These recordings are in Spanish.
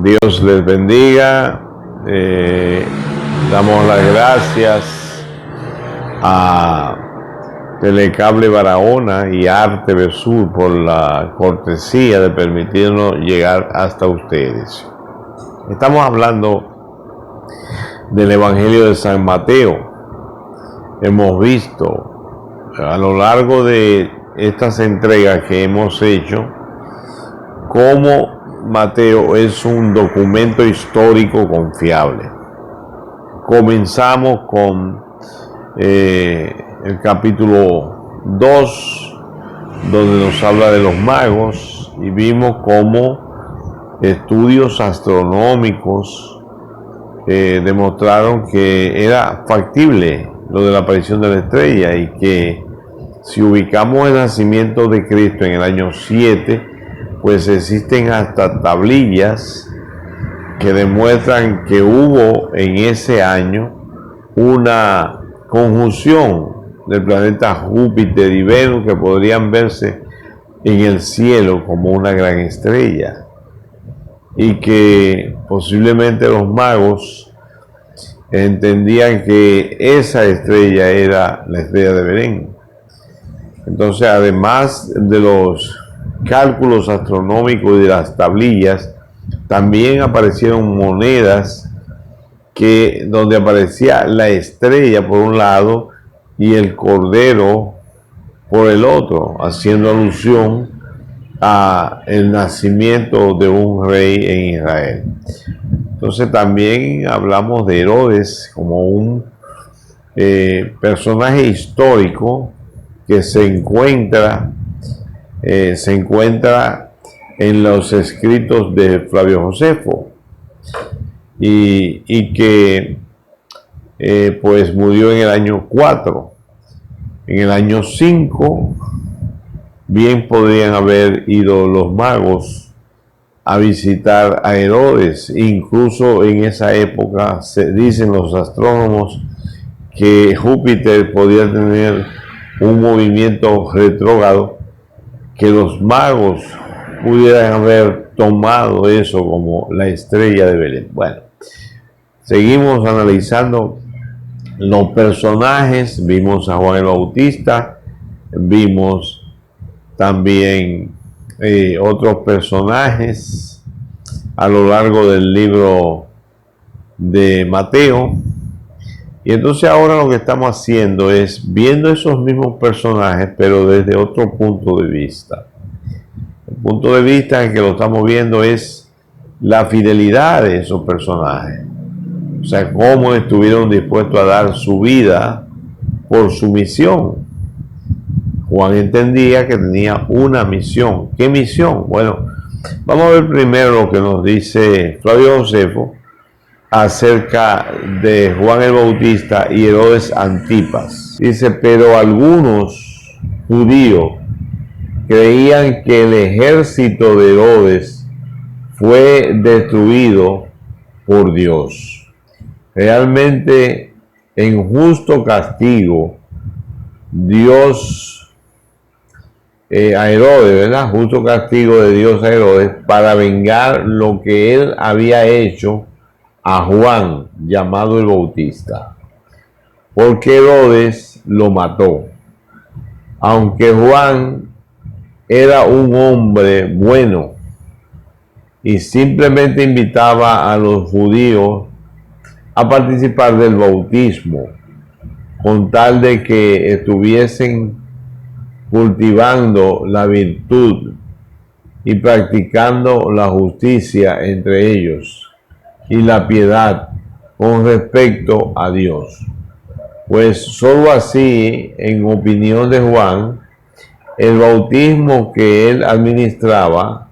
Dios les bendiga. Damos las gracias a Telecable Barahona y Arte Sur por la cortesía de permitirnos llegar hasta ustedes. Estamos hablando del Evangelio de San Mateo. Hemos visto a lo largo de estas entregas que hemos hecho cómo Mateo es un documento histórico confiable. Comenzamos con el capítulo 2, donde nos habla de los magos, y vimos cómo estudios astronómicos demostraron que era factible lo de la aparición de la estrella, y que si ubicamos el nacimiento de Cristo en el año 7, pues existen hasta tablillas que demuestran que hubo en ese año una conjunción del planeta Júpiter y Venus que podrían verse en el cielo como una gran estrella, y que posiblemente los magos entendían que esa estrella era la estrella de Belén. Entonces, además de los cálculos astronómicos y de las tablillas, también aparecieron monedas donde aparecía la estrella por un lado y el cordero por el otro, haciendo alusión a el nacimiento de un rey en Israel. Entonces también hablamos de Herodes como un personaje histórico que se encuentra en los escritos de Flavio Josefo, y que pues murió en el año 4. En el año 5 bien podrían haber ido los magos a visitar a Herodes. Incluso en esa época se dicen los astrónomos que Júpiter podía tener un movimiento retrógrado, que los magos pudieran haber tomado eso como la estrella de Belén. Bueno, seguimos analizando los personajes. Vimos a Juan el Bautista, vimos también otros personajes a lo largo del libro de Mateo. Y entonces ahora lo que estamos haciendo es viendo esos mismos personajes, pero desde otro punto de vista. El punto de vista en que lo estamos viendo es la fidelidad de esos personajes. O sea, cómo estuvieron dispuestos a dar su vida por su misión. Juan entendía que tenía una misión. ¿Qué misión? Bueno, vamos a ver primero lo que nos dice Flavio Josefo acerca de Juan el Bautista y Herodes Antipas. Dice: pero algunos judíos creían que el ejército de Herodes fue destruido por Dios. Realmente, en justo castigo, Dios a Herodes, ¿verdad? Justo castigo de Dios a Herodes para vengar lo que él había hecho a Juan, llamado el Bautista, porque Herodes lo mató. Aunque Juan era un hombre bueno y simplemente invitaba a los judíos a participar del bautismo, con tal de que estuviesen cultivando la virtud y practicando la justicia entre ellos y la piedad con respecto a Dios. Pues sólo así, en opinión de Juan, el bautismo que él administraba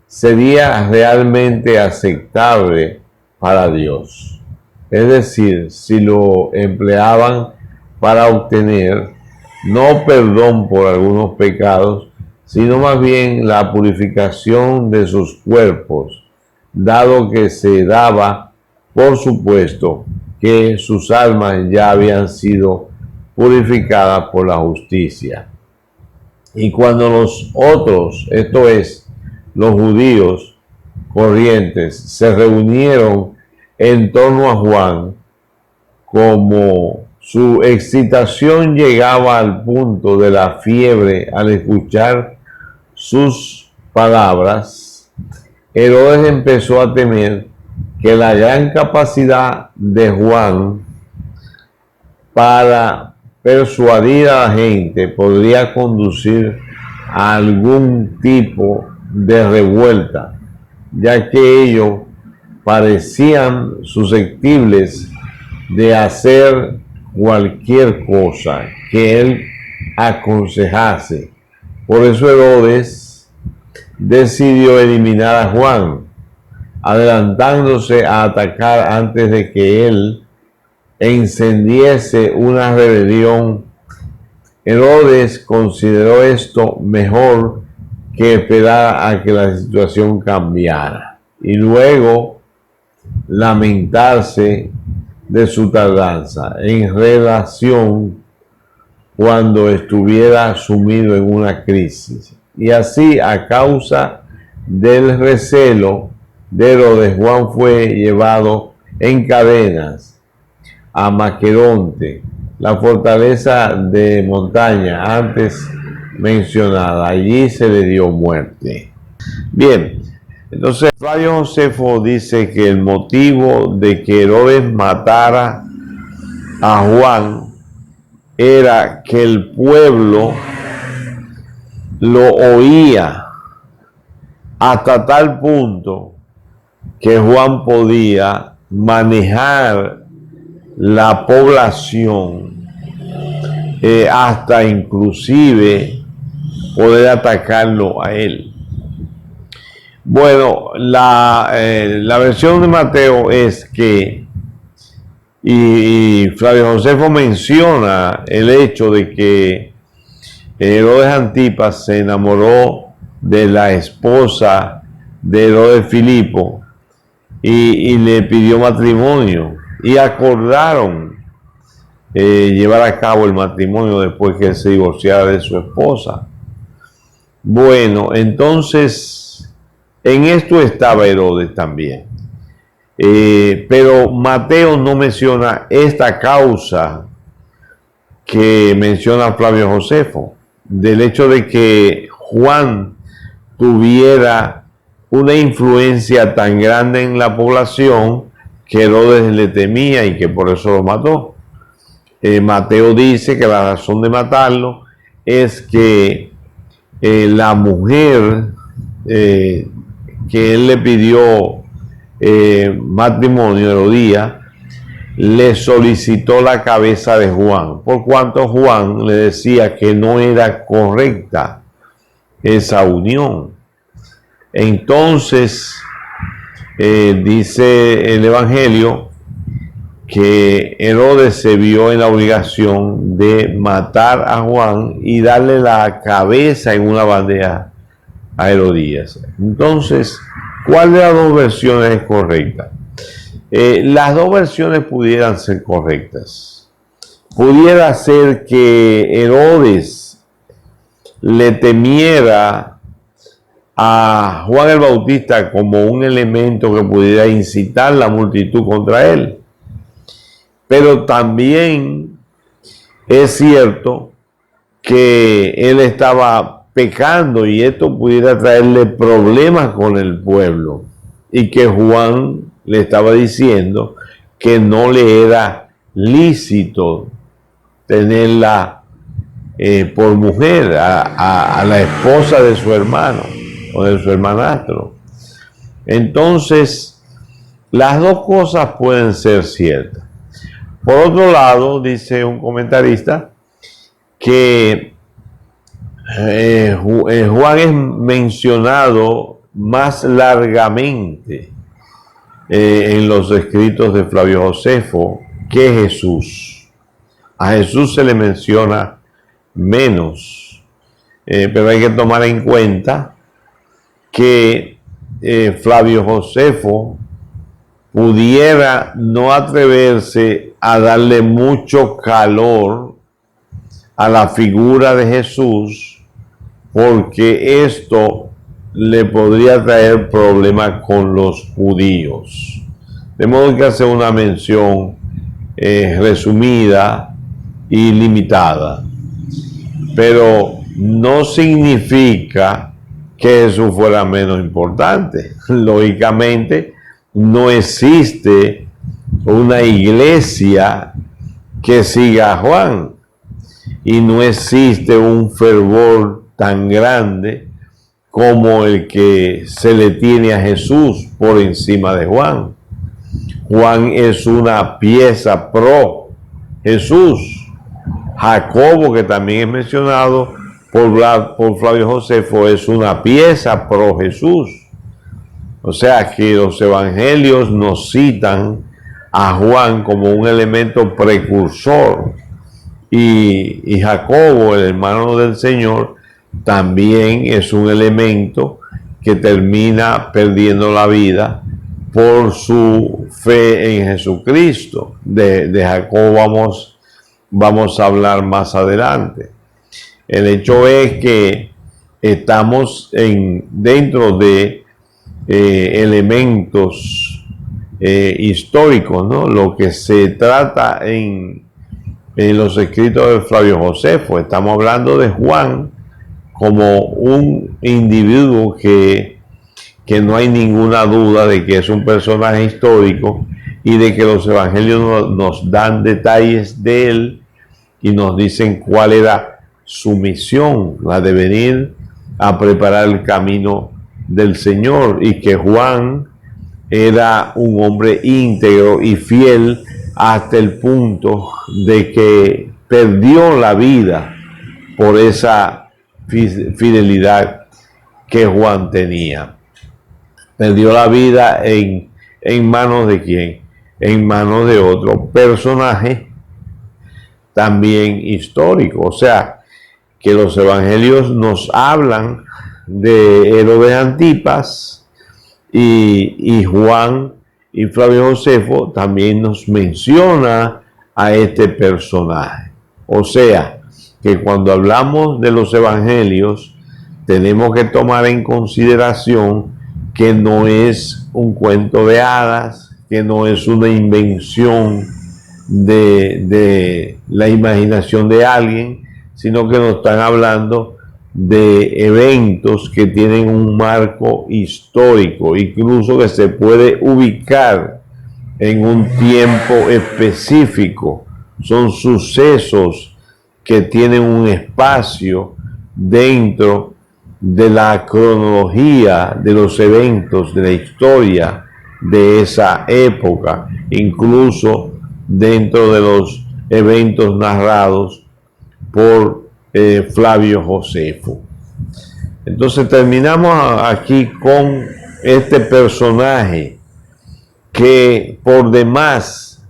sería realmente aceptable para Dios. Es decir, si lo empleaban para obtener no perdón por algunos pecados, sino más bien la purificación de sus cuerpos, dado que se daba por supuesto que sus almas ya habían sido purificadas por la justicia. Y cuando los otros, esto es, los judíos, corrientes se reunieron en torno a Juan, como su excitación llegaba al punto de la fiebre al escuchar sus palabras, Herodes empezó a temer que la gran capacidad de Juan para persuadir a la gente podría conducir a algún tipo de revuelta, ya que ellos parecían susceptibles de hacer cualquier cosa que él aconsejase. Por eso Herodes decidió eliminar a Juan, adelantándose a atacar antes de que él encendiese una rebelión. Herodes consideró esto mejor que esperar a que la situación cambiara y luego lamentarse de su tardanza en relación cuando estuviera sumido en una crisis. Y así, a causa del recelo de Herodes, Juan fue llevado en cadenas a Maqueronte, la fortaleza de montaña antes mencionada. Allí se le dio muerte. Bien, entonces Flavio Josefo dice que el motivo de que Herodes matara a Juan era que el pueblo lo oía hasta tal punto que Juan podía manejar la población, hasta inclusive poder atacarlo a él. Bueno, la versión de Mateo es que, y Flavio Josefo menciona el hecho de que Herodes Antipas se enamoró de la esposa de Herodes Filipo y le pidió matrimonio y acordaron llevar a cabo el matrimonio después que él se divorciara de su esposa. Bueno, entonces en esto estaba Herodes también. Pero Mateo no menciona esta causa que menciona Flavio Josefo, del hecho de que Juan tuviera una influencia tan grande en la población que Herodes le temía y que por eso lo mató. Mateo dice que la razón de matarlo es que la mujer que él le pidió matrimonio, Herodías, le solicitó la cabeza de Juan, por cuanto Juan le decía que no era correcta esa unión. Entonces, dice el Evangelio que Herodes se vio en la obligación de matar a Juan y darle la cabeza en una bandeja a Herodías. Entonces, ¿cuál de las dos versiones es correcta? Las dos versiones pudieran ser correctas. Pudiera ser que Herodes le temiera a Juan el Bautista como un elemento que pudiera incitar la multitud contra él. Pero también es cierto que él estaba pecando y esto pudiera traerle problemas con el pueblo y que Juan le estaba diciendo que no le era lícito tenerla por mujer a la esposa de su hermano o de su hermanastro. Entonces, las dos cosas pueden ser ciertas. Por otro lado, dice un comentarista que Juan es mencionado más largamente en los escritos de Flavio Josefo que Jesús. A Jesús se le menciona menos, pero hay que tomar en cuenta que Flavio Josefo pudiera no atreverse a darle mucho calor a la figura de Jesús, porque esto le podría traer problemas con los judíos. De modo que hace una mención resumida y limitada. Pero no significa que Jesús fuera menos importante. Lógicamente, no existe una iglesia que siga a Juan y no existe un fervor tan grande como el que se le tiene a Jesús por encima de Juan. Juan es una pieza pro Jesús. Jacobo, que también es mencionado por Flavio Josefo, es una pieza pro Jesús. O sea que los evangelios nos citan a Juan como un elemento precursor. Y Jacobo, el hermano del Señor, también es un elemento que termina perdiendo la vida por su fe en Jesucristo. De Jacobo vamos a hablar más adelante. El hecho es que estamos dentro de elementos históricos, ¿no? Lo que se trata en los escritos de Flavio Josefo. Estamos hablando de Juan como un individuo que no hay ninguna duda de que es un personaje histórico y de que los evangelios nos dan detalles de él y nos dicen cuál era su misión, la de venir a preparar el camino del Señor, y que Juan era un hombre íntegro y fiel hasta el punto de que perdió la vida por esa fidelidad que Juan tenía. Perdió la vida en manos de quién? En manos de otro personaje también histórico. O sea, que los evangelios nos hablan de Herodes Antipas y Juan y Flavio Josefo también nos menciona a este personaje. O sea, que cuando hablamos de los evangelios tenemos que tomar en consideración que no es un cuento de hadas, que no es una invención de la imaginación de alguien, sino que nos están hablando de eventos que tienen un marco histórico, incluso que se puede ubicar en un tiempo específico. Son sucesos que tienen un espacio dentro de la cronología de los eventos de la historia de esa época, incluso dentro de los eventos narrados por Flavio Josefo. Entonces terminamos aquí con este personaje que por demás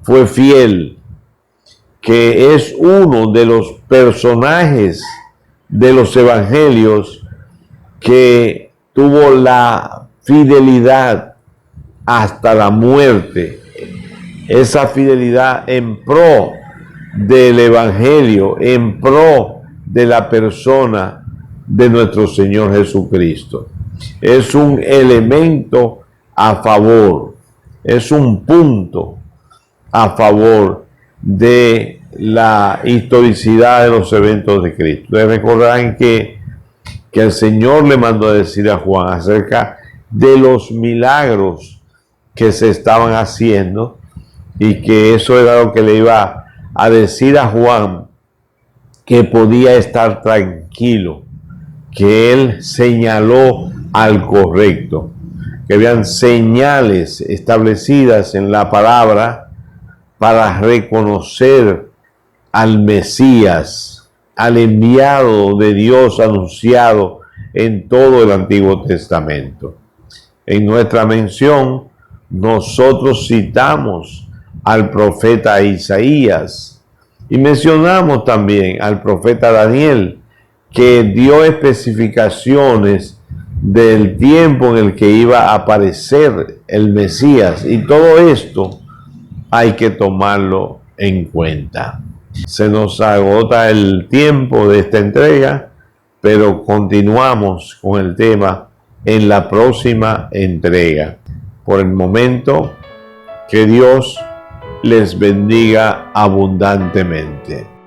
fue fiel, que es uno de los personajes de los evangelios que tuvo la fidelidad hasta la muerte, esa fidelidad en pro del evangelio, en pro de la persona de nuestro Señor Jesucristo. Es un elemento a favor, es un punto a favor de la historicidad de los eventos de Cristo. Ustedes recordarán que el Señor le mandó a decir a Juan acerca de los milagros que se estaban haciendo, y que eso era lo que le iba a decir a Juan, que podía estar tranquilo, que él señaló al correcto, que habían señales establecidas en la palabra para reconocer al Mesías, al enviado de Dios anunciado en todo el Antiguo Testamento. En nuestra mención, nosotros citamos al profeta Isaías y mencionamos también al profeta Daniel, que dio especificaciones del tiempo en el que iba a aparecer el Mesías, y todo esto hay que tomarlo en cuenta. Se nos agota el tiempo de esta entrega, pero continuamos con el tema en la próxima entrega. Por el momento, que Dios les bendiga abundantemente.